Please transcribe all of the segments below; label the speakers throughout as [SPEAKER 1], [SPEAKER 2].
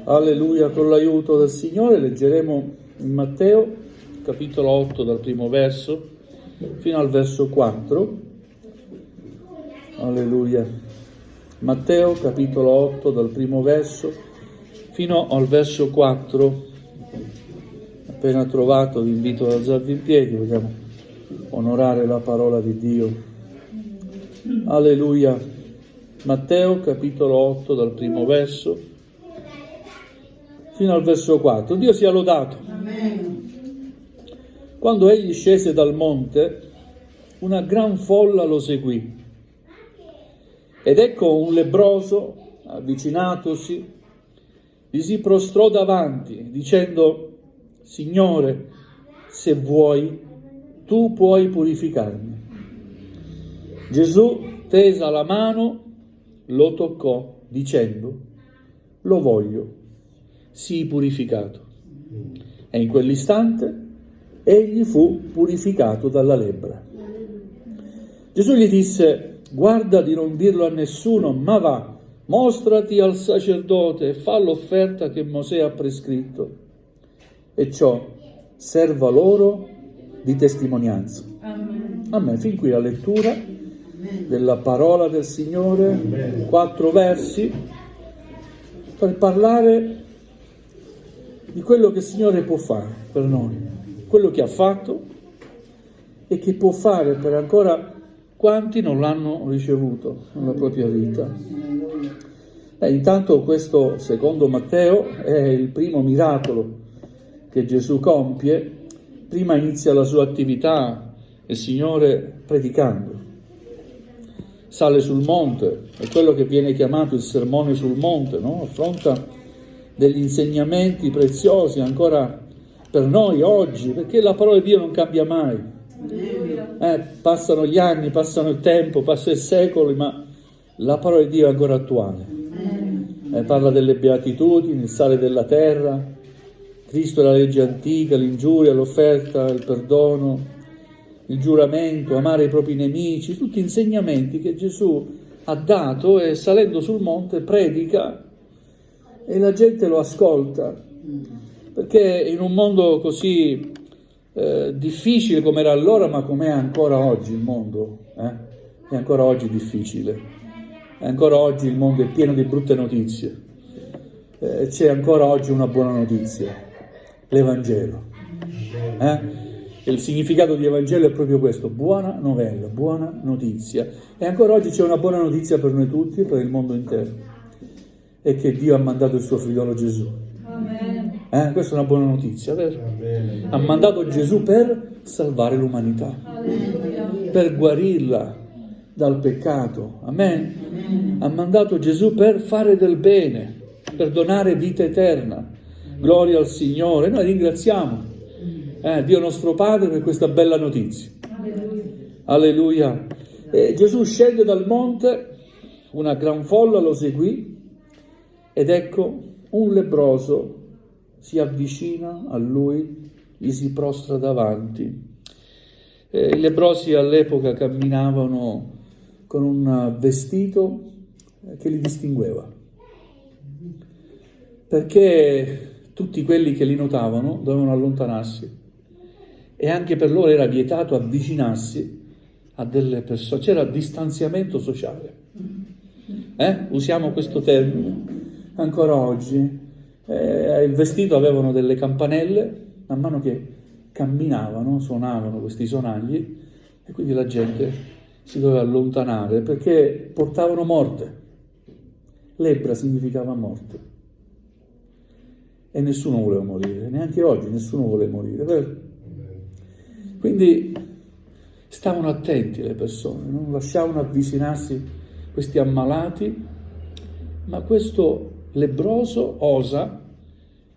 [SPEAKER 1] Alleluia, con l'aiuto del Signore leggeremo in Matteo, capitolo 8, dal primo verso fino al verso 4. Alleluia. Matteo, capitolo 8, dal primo verso fino al verso 4. Appena trovato vi invito ad alzarvi in piedi, vogliamo onorare la parola di Dio. Alleluia. Matteo, capitolo 8, dal primo verso fino al verso 4. Dio sia lodato.
[SPEAKER 2] Amen.
[SPEAKER 1] Quando egli scese dal monte, una gran folla lo seguì. Ed ecco un lebbroso, avvicinatosi, gli si prostrò davanti, dicendo: Signore, se vuoi, tu puoi purificarmi. Gesù, tesa la mano, lo toccò, dicendo: Lo voglio, sii purificato. E in quell'istante egli fu purificato dalla lebbra. Gesù gli disse: Guarda di non dirlo a nessuno, ma va, mostrati al sacerdote e fa l'offerta che Mosè ha prescritto, e ciò serva loro di testimonianza. Amen. Fin qui la lettura della parola del Signore, 4 versi, per parlare di quello che il Signore può fare per noi, quello che ha fatto e che può fare per ancora quanti non l'hanno ricevuto nella propria vita. Intanto questo, secondo Matteo, è il primo miracolo che Gesù compie. Prima inizia la sua attività il Signore predicando. Sale sul monte, è quello che viene chiamato il sermone sul monte, no? Affronta degli insegnamenti preziosi ancora per noi oggi, perché la parola di Dio non cambia mai. Passano gli anni, passano il tempo, passa il secolo, ma la parola di Dio è ancora attuale. Parla delle beatitudini, il sale della terra, Cristo è la legge antica, l'ingiuria, l'offerta, il perdono, il giuramento, amare i propri nemici, tutti insegnamenti che Gesù ha dato, e salendo sul monte predica e la gente lo ascolta, perché in un mondo così difficile come era allora, ma com'è ancora oggi il mondo, è ancora oggi difficile, è ancora oggi il mondo è pieno di brutte notizie, c'è ancora oggi una buona notizia, l'Evangelo. Il significato di Evangelo è proprio questo: buona novella, buona notizia. E ancora oggi c'è una buona notizia per noi tutti e per il mondo intero, è che Dio ha mandato il suo figliolo Gesù. Amen. Questa è una buona notizia, vero? Amen. Ha mandato Gesù per salvare l'umanità, per guarirla dal peccato. Amen. Amen. Ha mandato Gesù per fare del bene, per donare vita eterna. Gloria al Signore. Noi ringraziamo Dio nostro Padre per questa bella notizia. Alleluia. Gesù scende dal monte, una gran folla lo seguì, ed ecco un lebbroso si avvicina a lui, gli si prostra davanti. I lebbrosi all'epoca camminavano con un vestito che li distingueva, perché tutti quelli che li notavano dovevano allontanarsi, e anche per loro era vietato avvicinarsi a delle persone, c'era distanziamento sociale. Usiamo questo termine ancora oggi. Il vestito avevano delle campanelle, man mano che camminavano suonavano questi sonagli, e quindi la gente si doveva allontanare perché portavano morte. Lebbra significava morte, e nessuno voleva morire, neanche oggi nessuno vuole morire, vero? Quindi stavano attenti le persone, non lasciavano avvicinarsi questi ammalati, ma questo lebbroso osa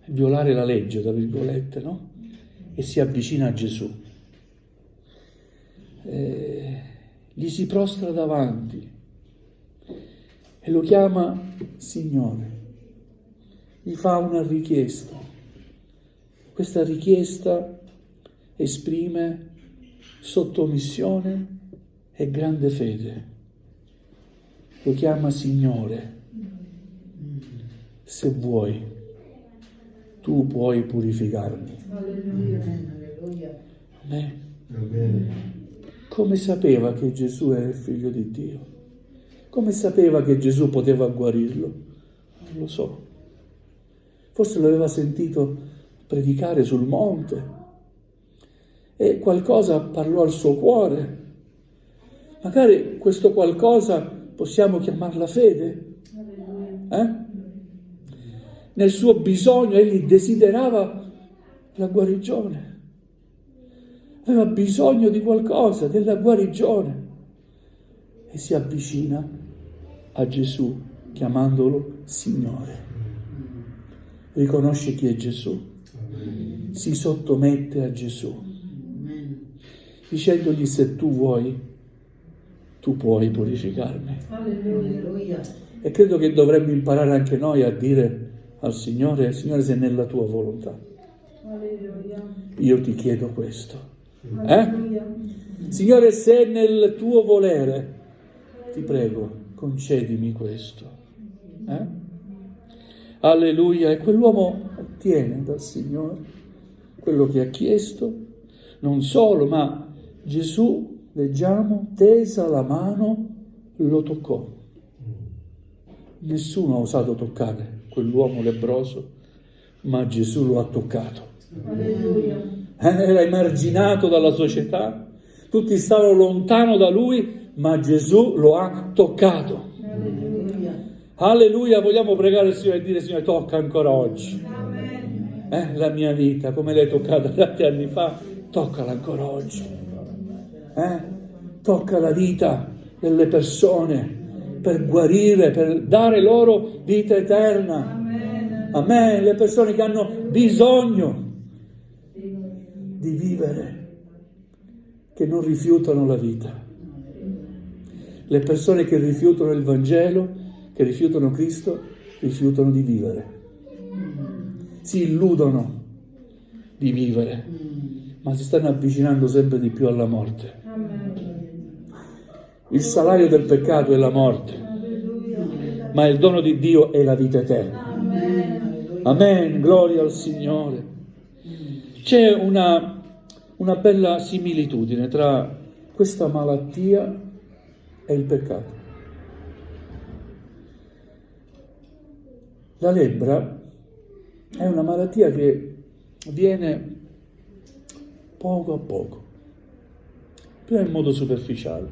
[SPEAKER 1] violare la legge, tra virgolette, no? E si avvicina a Gesù. Gli si prostra davanti e lo chiama Signore. Gli fa una richiesta. Questa richiesta esprime sottomissione e grande fede. Lo chiama Signore. Se vuoi, tu puoi purificarmi. Amen. Come sapeva che Gesù era il figlio di Dio? Come sapeva che Gesù poteva guarirlo? Non lo so. Forse l'aveva sentito predicare sul monte e qualcosa parlò al suo cuore. Magari questo qualcosa possiamo chiamarla fede. Nel suo bisogno egli desiderava la guarigione. Aveva bisogno di qualcosa, della guarigione. E si avvicina a Gesù chiamandolo Signore. Riconosce chi è Gesù. Si sottomette a Gesù. Dicendogli: se tu vuoi, tu puoi purificarmi. Alleluia. E credo che dovremmo imparare anche noi a dire al Signore: Signore, se è nella tua volontà, alleluia, io ti chiedo questo. Signore, se è nel tuo volere, ti prego, concedimi questo. Alleluia. E quell'uomo ottiene dal Signore quello che ha chiesto. Non solo, ma Gesù, leggiamo, tesa la mano, lo toccò. Nessuno ha osato toccare quell'uomo lebbroso, ma Gesù lo ha toccato. Alleluia. Era emarginato dalla società, tutti stavano lontano da lui, ma Gesù lo ha toccato. Alleluia. Alleluia. Vogliamo pregare il Signore e dire: Signore, tocca ancora oggi. La mia vita, come l'hai toccata tanti anni fa, toccala ancora oggi. Tocca la vita delle persone per guarire, per dare loro vita eterna. Amen. Le persone che hanno bisogno di vivere, che non rifiutano la vita. Le persone che rifiutano il Vangelo, che rifiutano Cristo, rifiutano di vivere. Si illudono di vivere, ma si stanno avvicinando sempre di più alla morte. Il salario del peccato è la morte, ma il dono di Dio è la vita eterna. Amen, gloria al Signore. C'è una bella similitudine tra questa malattia e il peccato. La lebbra è una malattia che viene poco a poco, prima in modo superficiale,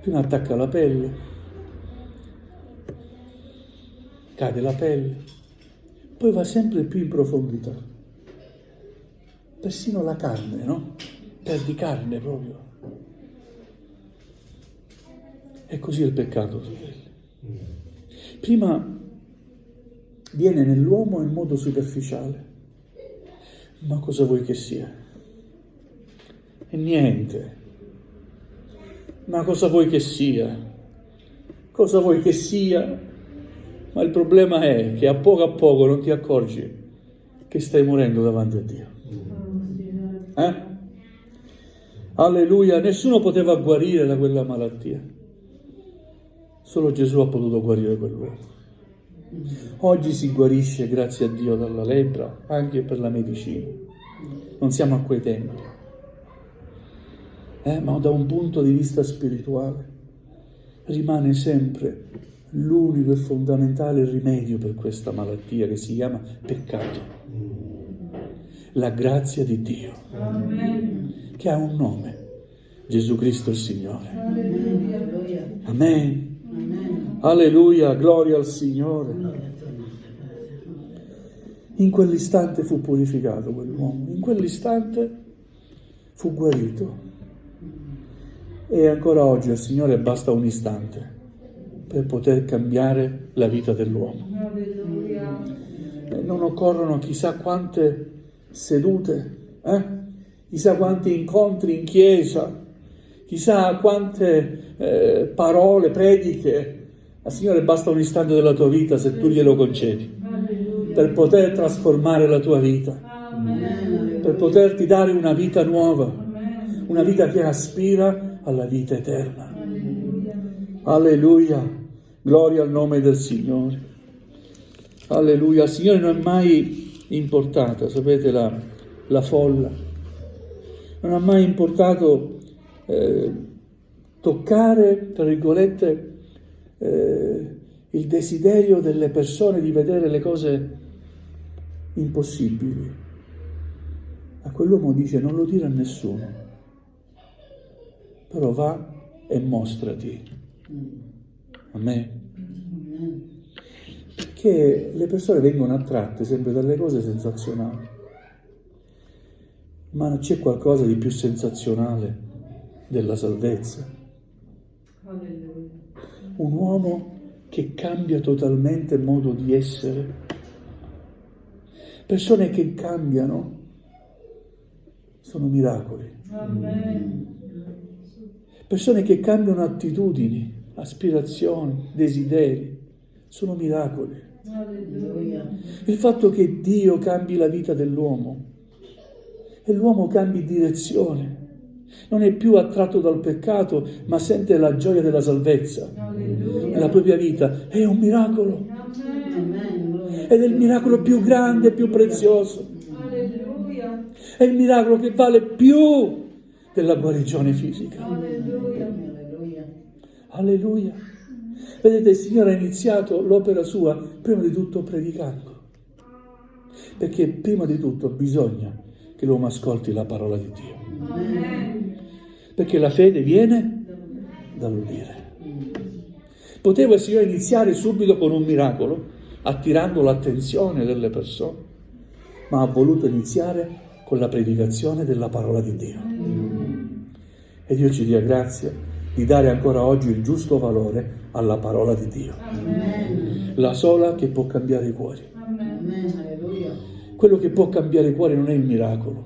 [SPEAKER 1] prima attacca la pelle, cade la pelle, poi va sempre più in profondità. Persino la carne, no? Perdi carne proprio. E così è il peccato, fratelli. Prima viene nell'uomo in modo superficiale. Ma cosa vuoi che sia? E niente. Ma cosa vuoi che sia? Cosa vuoi che sia? Ma il problema è che a poco non ti accorgi che stai morendo davanti a Dio. Alleluia. Nessuno poteva guarire da quella malattia. Solo Gesù ha potuto guarire quell'uomo. Oggi si guarisce, grazie a Dio, dalla lebbra, anche per la medicina. Non siamo a quei tempi. Ma da un punto di vista spirituale rimane sempre l'unico e fondamentale rimedio per questa malattia che si chiama peccato. La grazia di Dio. Amen. Che ha un nome: Gesù Cristo il Signore. Amen. Amen. Amen. Alleluia, gloria al Signore. In quell'istante fu purificato quell'uomo, in quell'istante fu guarito. E ancora oggi al Signore basta un istante per poter cambiare la vita dell'uomo. Non occorrono chissà quante sedute, chissà quanti incontri in chiesa, chissà quante parole, prediche. Al Signore basta un istante della tua vita, se tu glielo concedi, per poter trasformare la tua vita, per poterti dare una vita nuova, una vita che aspira alla vita eterna. Alleluia, gloria al nome del Signore. Alleluia. Al Signore non è mai importata, sapete, la folla. Non ha mai importato toccare, tra virgolette, il desiderio delle persone di vedere le cose impossibili. A quell'uomo dice: non lo dire a nessuno, però va e mostrati a me. Perché le persone vengono attratte sempre dalle cose sensazionali, ma c'è qualcosa di più sensazionale della salvezza. Un uomo che cambia totalmente il modo di essere. Persone che cambiano sono miracoli. Persone che cambiano attitudini, aspirazioni, desideri, sono miracoli. Il fatto che Dio cambi la vita dell'uomo e l'uomo cambi direzione, non è più attratto dal peccato, ma sente la gioia della salvezza nella propria vita, è un miracolo. Ed è il miracolo più grande, più prezioso. È il miracolo che vale più della guarigione fisica. Alleluia. Vedete, il Signore ha iniziato l'opera sua prima di tutto predicando, perché prima di tutto bisogna che l'uomo ascolti la parola di Dio, perché la fede viene dall'udire. Poteva il Signore iniziare subito con un miracolo, attirando l'attenzione delle persone, ma ha voluto iniziare con la predicazione della parola di Dio. E Dio ci dia grazia di dare ancora oggi il giusto valore alla parola di Dio, la sola che può cambiare i cuori. Quello che può cambiare i cuori non è il miracolo,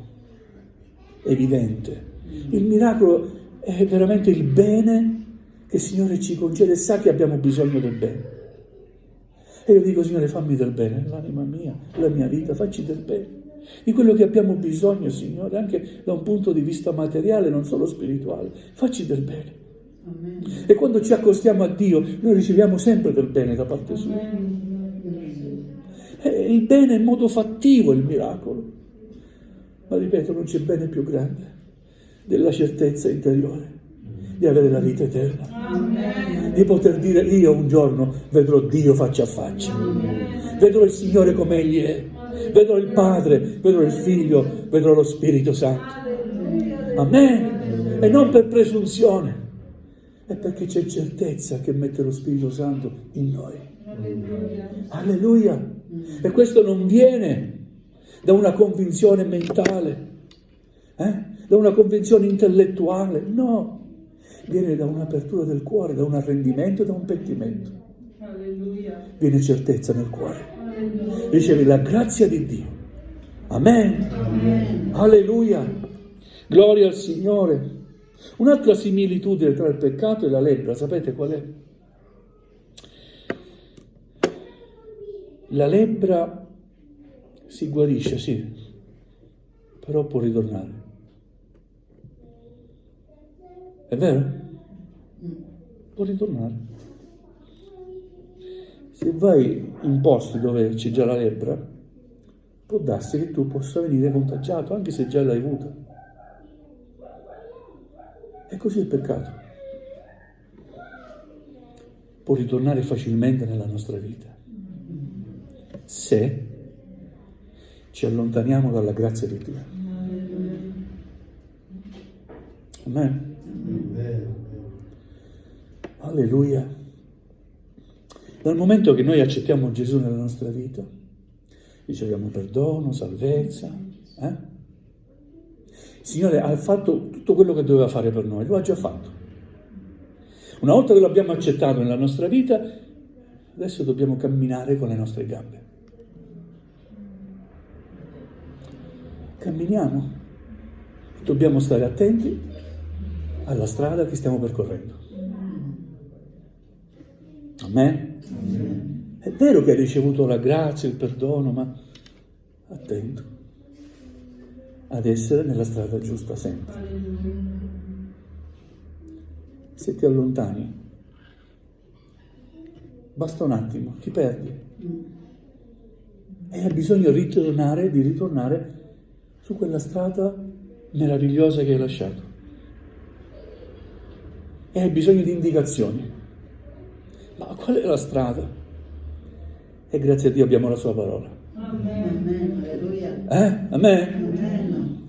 [SPEAKER 1] evidente. Il miracolo è veramente il bene che il Signore ci concede e sa che abbiamo bisogno del bene. E io dico: Signore, fammi del bene, l'anima mia, la mia vita, facci del bene. Di quello che abbiamo bisogno, Signore, anche da un punto di vista materiale, non solo spirituale. Facci del bene. Amen. E quando ci accostiamo a Dio, noi riceviamo sempre del bene da parte sua. Il bene in modo fattivo è il miracolo. Ma ripeto, non c'è bene più grande della certezza interiore di avere la vita eterna. Amen. Di poter dire: io un giorno vedrò Dio faccia a faccia. Amen. Vedrò il Signore come Egli è. Vedrò il Padre, vedrò il Figlio, vedrò lo Spirito Santo. Amen. E non per presunzione, è perché c'è certezza che mette lo Spirito Santo in noi. Alleluia. E questo non viene da una convinzione mentale, da una convinzione intellettuale, no. Viene da un'apertura del cuore, da un arrendimento, da un pentimento. Viene certezza nel cuore. Ricevi la grazia di Dio. Amen. Amen. Alleluia. Gloria al Signore. Un'altra similitudine tra il peccato e la lebbra, sapete qual è? La lebbra si guarisce, sì, però può ritornare. È vero? Può ritornare. Se vai in posti dove c'è già la lebbra, può darsi che tu possa venire contagiato, anche se già l'hai avuta. E così il peccato può ritornare facilmente nella nostra vita, se ci allontaniamo dalla grazia di Dio. Amen. Alleluia. Dal momento che noi accettiamo Gesù nella nostra vita, riceviamo perdono, salvezza. Il Signore ha fatto tutto quello che doveva fare per noi, lo ha già fatto. Una volta che lo abbiamo accettato nella nostra vita, adesso dobbiamo camminare con le nostre gambe. Camminiamo. Dobbiamo stare attenti alla strada che stiamo percorrendo. Amen. È vero che hai ricevuto la grazia, il perdono, ma attento ad essere nella strada giusta sempre. Se ti allontani, basta un attimo, ti perdi. E ha bisogno di ritornare su quella strada meravigliosa che hai lasciato. E hai bisogno di indicazioni. Ma qual è la strada? E grazie a Dio abbiamo la sua parola.
[SPEAKER 2] Amen.
[SPEAKER 1] A me?
[SPEAKER 2] Amen.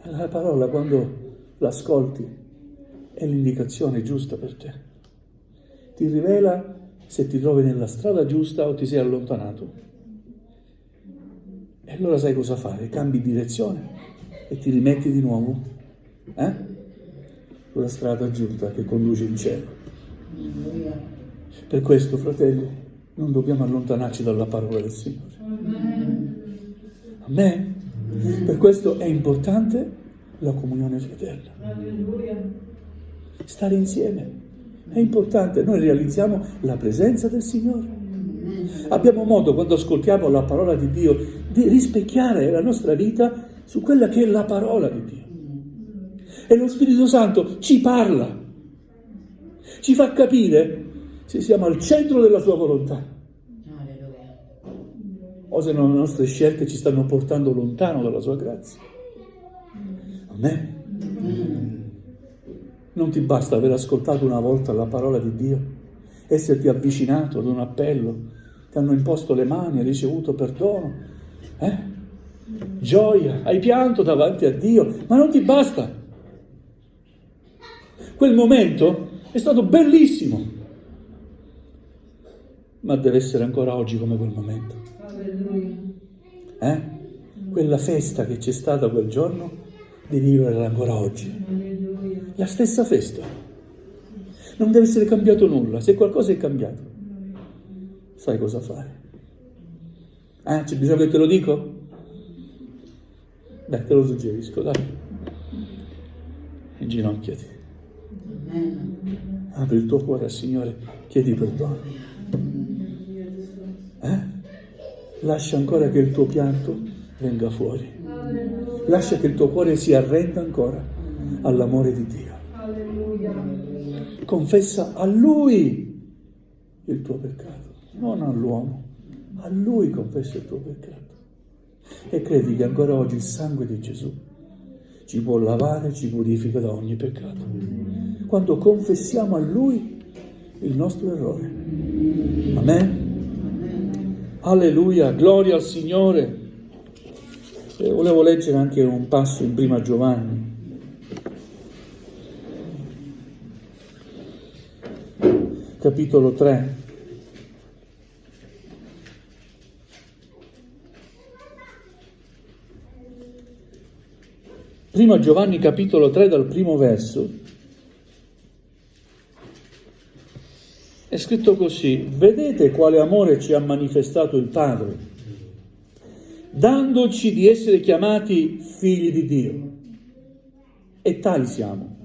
[SPEAKER 1] La parola, quando l'ascolti, è l'indicazione giusta per te. Ti rivela se ti trovi nella strada giusta o ti sei allontanato. E allora sai cosa fare? Cambi direzione e ti rimetti di nuovo sulla strada giusta che conduce in cielo. Per questo, fratelli, non dobbiamo allontanarci dalla parola del Signore. Amen. Per questo è importante la comunione fraterna. Stare insieme è importante. Noi realizziamo la presenza del Signore. Abbiamo modo, quando ascoltiamo la parola di Dio, di rispecchiare la nostra vita su quella che è la parola di Dio. E lo Spirito Santo ci parla, ci fa capire se siamo al centro della sua volontà o se le nostre scelte ci stanno portando lontano dalla sua grazia. Amen. Non ti basta aver ascoltato una volta la parola di Dio, esserti avvicinato ad un appello, ti hanno imposto le mani, hai ricevuto perdono, gioia, hai pianto davanti a Dio, ma non ti basta. Quel momento è stato bellissimo, ma deve essere ancora oggi come quel momento. Quella festa che c'è stata quel giorno, devi viverla ancora oggi. La stessa festa. Non deve essere cambiato nulla. Se qualcosa è cambiato, sai cosa fare. C'è bisogno che te lo dico? Te lo suggerisco, dai. Inginocchiati. Apri il tuo cuore al Signore, chiedi perdono. Lascia ancora che il tuo pianto venga fuori. Lascia che il tuo cuore si arrenda ancora all'amore di Dio. Confessa a Lui il tuo peccato, non all'uomo. A Lui confessa il tuo peccato. E credi che ancora oggi il sangue di Gesù ci può lavare, ci purifica da ogni peccato. Quando confessiamo a Lui il nostro errore. Amen. Alleluia, gloria al Signore. Volevo leggere anche un passo in Prima Giovanni. Capitolo 3. Prima Giovanni capitolo 3 dal primo verso. È scritto così: vedete quale amore ci ha manifestato il Padre, dandoci di essere chiamati figli di Dio. E tali siamo.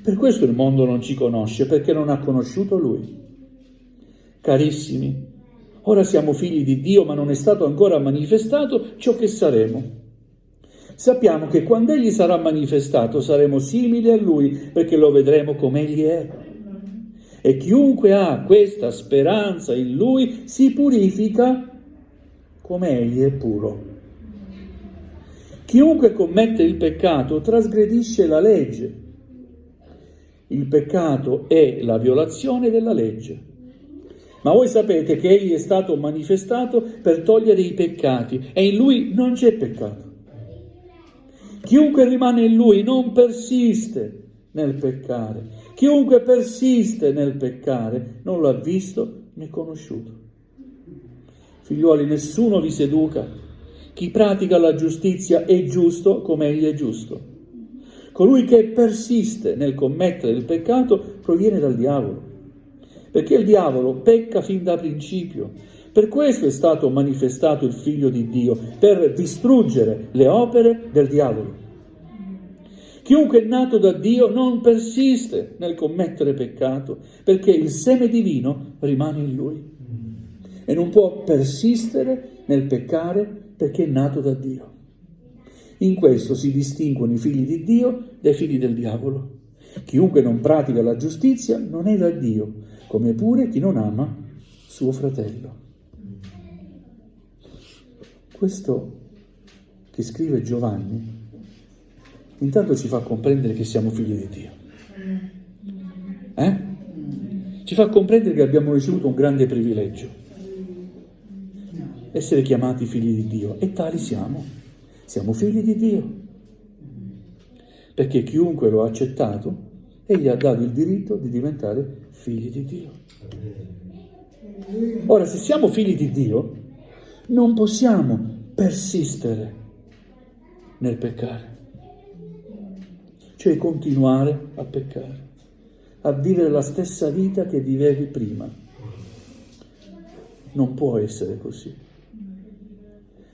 [SPEAKER 1] Per questo il mondo non ci conosce, perché non ha conosciuto Lui. Carissimi, ora siamo figli di Dio, ma non è stato ancora manifestato ciò che saremo. Sappiamo che quando Egli sarà manifestato saremo simili a Lui, perché lo vedremo come Egli è. E chiunque ha questa speranza in Lui si purifica come Egli è puro. Chiunque commette il peccato trasgredisce la legge. Il peccato è la violazione della legge. Ma voi sapete che Egli è stato manifestato per togliere i peccati e in Lui non c'è peccato. Chiunque rimane in Lui non persiste nel peccare. Chiunque persiste nel peccare non l'ha visto né conosciuto. Figliuoli, nessuno vi seduca. Chi pratica la giustizia è giusto come Egli è giusto. Colui che persiste nel commettere il peccato proviene dal diavolo, perché il diavolo pecca fin da principio. Per questo è stato manifestato il Figlio di Dio, per distruggere le opere del diavolo. Chiunque è nato da Dio non persiste nel commettere peccato, perché il seme divino rimane in lui. E non può persistere nel peccare perché è nato da Dio. In questo si distinguono i figli di Dio dai figli del diavolo. Chiunque non pratica la giustizia non è da Dio, come pure chi non ama suo fratello. Questo che scrive Giovanni intanto ci fa comprendere che siamo figli di Dio. Ci fa comprendere che abbiamo ricevuto un grande privilegio, essere chiamati figli di Dio, e tali siamo figli di Dio, perché chiunque lo ha accettato, egli ha dato il diritto di diventare figli di Dio. Ora, se siamo figli di Dio, non possiamo persistere nel peccare, cioè continuare a peccare, a vivere la stessa vita che vivevi prima. Non può essere così.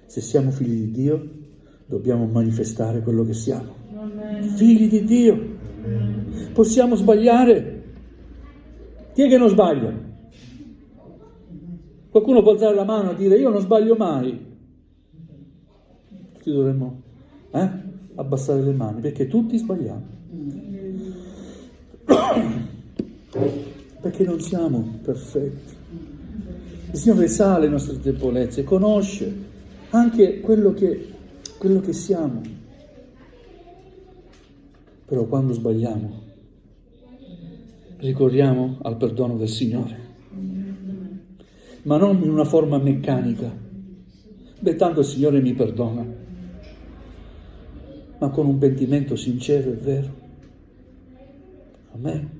[SPEAKER 1] Se siamo figli di Dio, dobbiamo manifestare quello che siamo. Figli di Dio. Possiamo sbagliare. Chi è che non sbaglia? Qualcuno può alzare la mano e dire: io non sbaglio mai. Tutti dovremmo abbassare le mani, perché tutti sbagliamo. Perché non siamo perfetti. Il Signore sa le nostre debolezze, conosce anche quello che siamo. Però quando sbagliamo, ricorriamo al perdono del Signore, ma non in una forma meccanica. Tanto il Signore mi perdona, ma con un pentimento sincero e vero. Amen.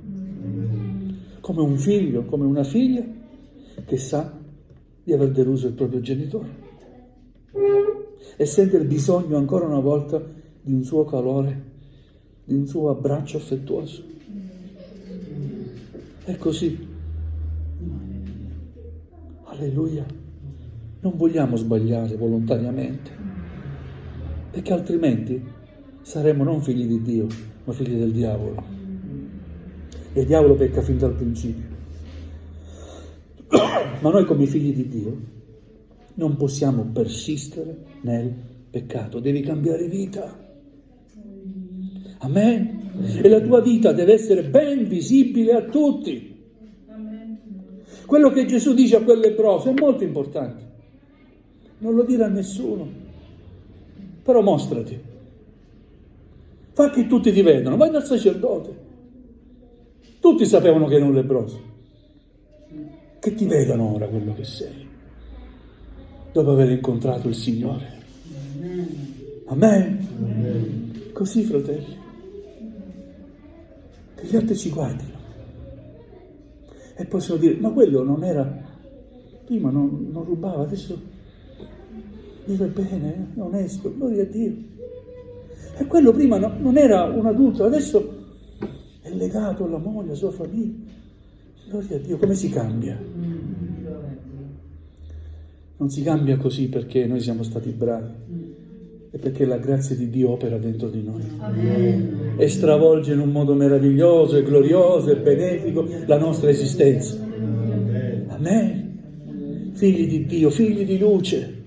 [SPEAKER 1] Come un figlio, come una figlia che sa di aver deluso il proprio genitore e sente il bisogno ancora una volta di un suo calore, di un suo abbraccio affettuoso. È così. Alleluia. Non vogliamo sbagliare volontariamente, perché altrimenti saremmo non figli di Dio, ma figli del diavolo. E il diavolo pecca fin dal principio. Ma noi come figli di Dio non possiamo persistere nel peccato, devi cambiare vita. Amen. E la tua vita deve essere ben visibile a tutti. Quello che Gesù dice a quel leproso è molto importante. Non lo dire a nessuno, però mostrati. Fa che tutti ti vedano, vai dal sacerdote. Tutti sapevano che eri un leproso. Che ti vedano ora quello che sei, dopo aver incontrato il Signore. Amen. Amen. Così, fratelli, che gli altri ci guardino e possono dire: ma quello non era, prima non rubava, adesso vive bene, è onesto, gloria a Dio. E quello prima non era un adulto, adesso è legato alla moglie, alla sua famiglia. Gloria a Dio, come si cambia? Non si cambia così perché noi siamo stati bravi, è perché la grazia di Dio opera dentro di noi. Amen. E stravolge in un modo meraviglioso e glorioso e benefico la nostra esistenza. Amen. Figli di Dio, figli di luce.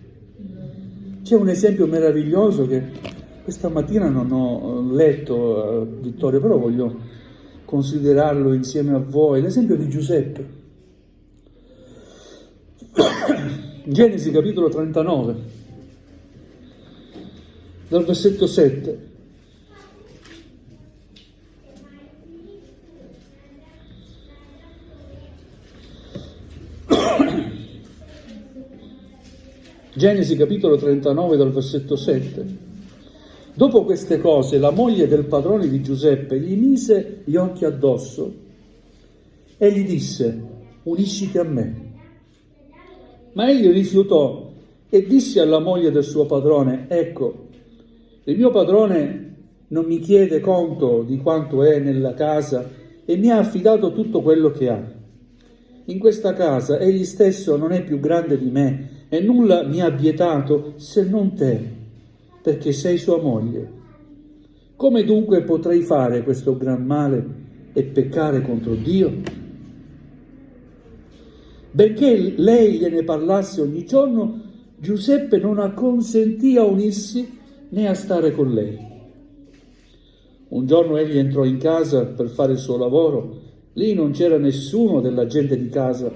[SPEAKER 1] C'è un esempio meraviglioso che questa mattina non ho letto, Vittorio, però voglio considerarlo insieme a voi, l'esempio di Giuseppe. Genesi capitolo 39, dal versetto 7. Genesi capitolo 39 dal versetto 7. Dopo queste cose la moglie del padrone di Giuseppe gli mise gli occhi addosso e gli disse: unisciti a me. Ma egli rifiutò e disse alla moglie del suo padrone: ecco, il mio padrone non mi chiede conto di quanto è nella casa e mi ha affidato tutto quello che ha. In questa casa egli stesso non è più grande di me e nulla mi ha vietato se non te, perché sei sua moglie. Come dunque potrei fare questo gran male e peccare contro Dio? Benché lei gliene parlasse ogni giorno, Giuseppe non acconsentì a unirsi né a stare con lei. Un giorno egli entrò in casa per fare il suo lavoro. Lì non c'era nessuno della gente di casa.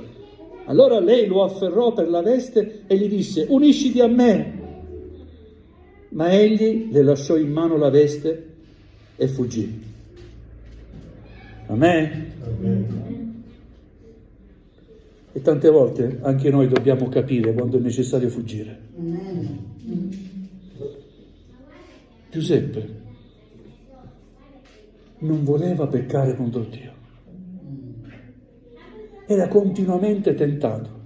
[SPEAKER 1] Allora lei lo afferrò per la veste e gli disse: unisciti a me. Ma egli le lasciò in mano la veste e fuggì. Amen?
[SPEAKER 2] Amen.
[SPEAKER 1] E tante volte anche noi dobbiamo capire quando è necessario fuggire. Giuseppe non voleva peccare contro Dio. Era continuamente tentato.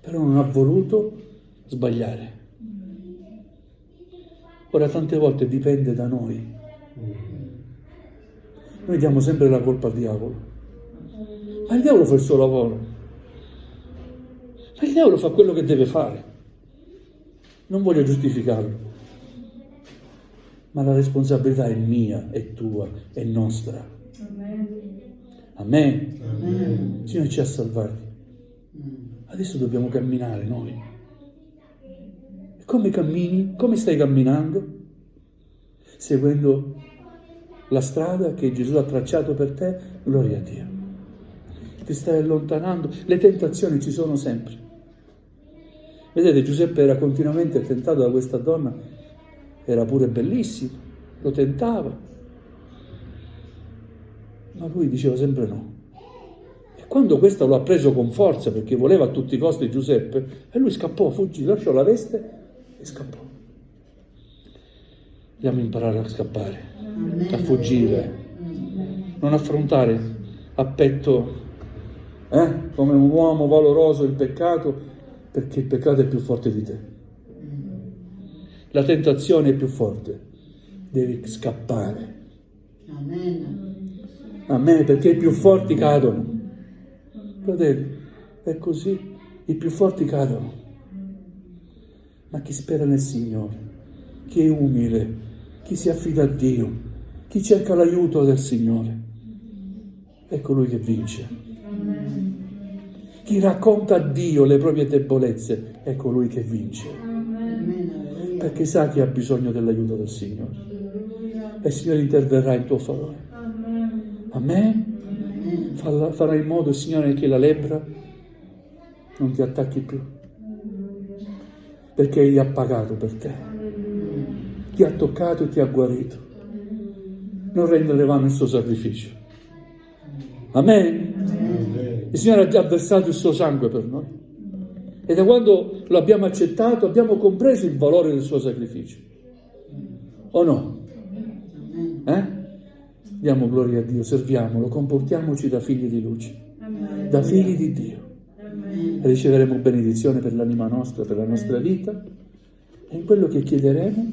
[SPEAKER 1] Però non ha voluto sbagliare. Ora tante volte dipende da noi. Noi diamo sempre la colpa al diavolo. Ma il diavolo fa il suo lavoro. Ma il diavolo fa quello che deve fare. Non voglio giustificarlo. Ma la responsabilità è mia, è tua, è nostra. Amen.
[SPEAKER 2] Amen.
[SPEAKER 1] Il Signore ci ha salvati. Adesso dobbiamo camminare noi. E come cammini? Come stai camminando? Seguendo la strada che Gesù ha tracciato per te? Gloria a Dio. Ti stai allontanando? Le tentazioni ci sono sempre. Vedete, Giuseppe era continuamente tentato da questa donna, era pure bellissimo, lo tentava. Ma lui diceva sempre no. Quando questo lo ha preso con forza perché voleva a tutti i costi Giuseppe, e lui scappò, fuggì, lasciò la veste e scappò. Dobbiamo imparare a scappare, a fuggire, non affrontare a petto come un uomo valoroso il peccato, perché il peccato è più forte di te. La tentazione è più forte, devi scappare. Amen, perché i più forti cadono. Fratelli, è così, i più forti cadono. Ma chi spera nel Signore, chi è umile, chi si affida a Dio, chi cerca l'aiuto del Signore, è colui che vince. Chi racconta a Dio le proprie debolezze, è colui che vince. Perché sa che ha bisogno dell'aiuto del Signore. E il Signore interverrà in tuo favore. Amen. Farà in modo, Signore, che la lebbra non ti attacchi più, perché Egli ha pagato per te, ti ha toccato e ti ha guarito. Non rendere vano il suo sacrificio. Amen. Il Signore ha già versato il suo sangue per noi, e da quando lo abbiamo accettato abbiamo compreso il valore del suo sacrificio, o no? Diamo gloria a Dio, serviamolo, comportiamoci da figli di luce, da figli di Dio. E riceveremo benedizione per l'anima nostra, per la nostra vita, e in quello che chiederemo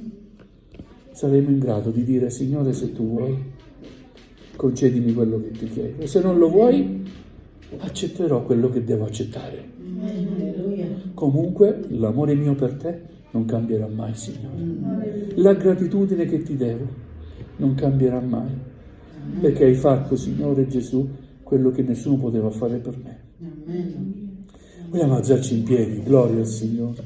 [SPEAKER 1] saremo in grado di dire: Signore, se tu vuoi, concedimi quello che ti chiedo, e se non lo vuoi, accetterò quello che devo accettare. Comunque l'amore mio per te non cambierà mai, Signore. La gratitudine che ti devo non cambierà mai, perché hai fatto, Signore Gesù, quello che nessuno poteva fare per me. Vogliamo alzarci in piedi, gloria al Signore.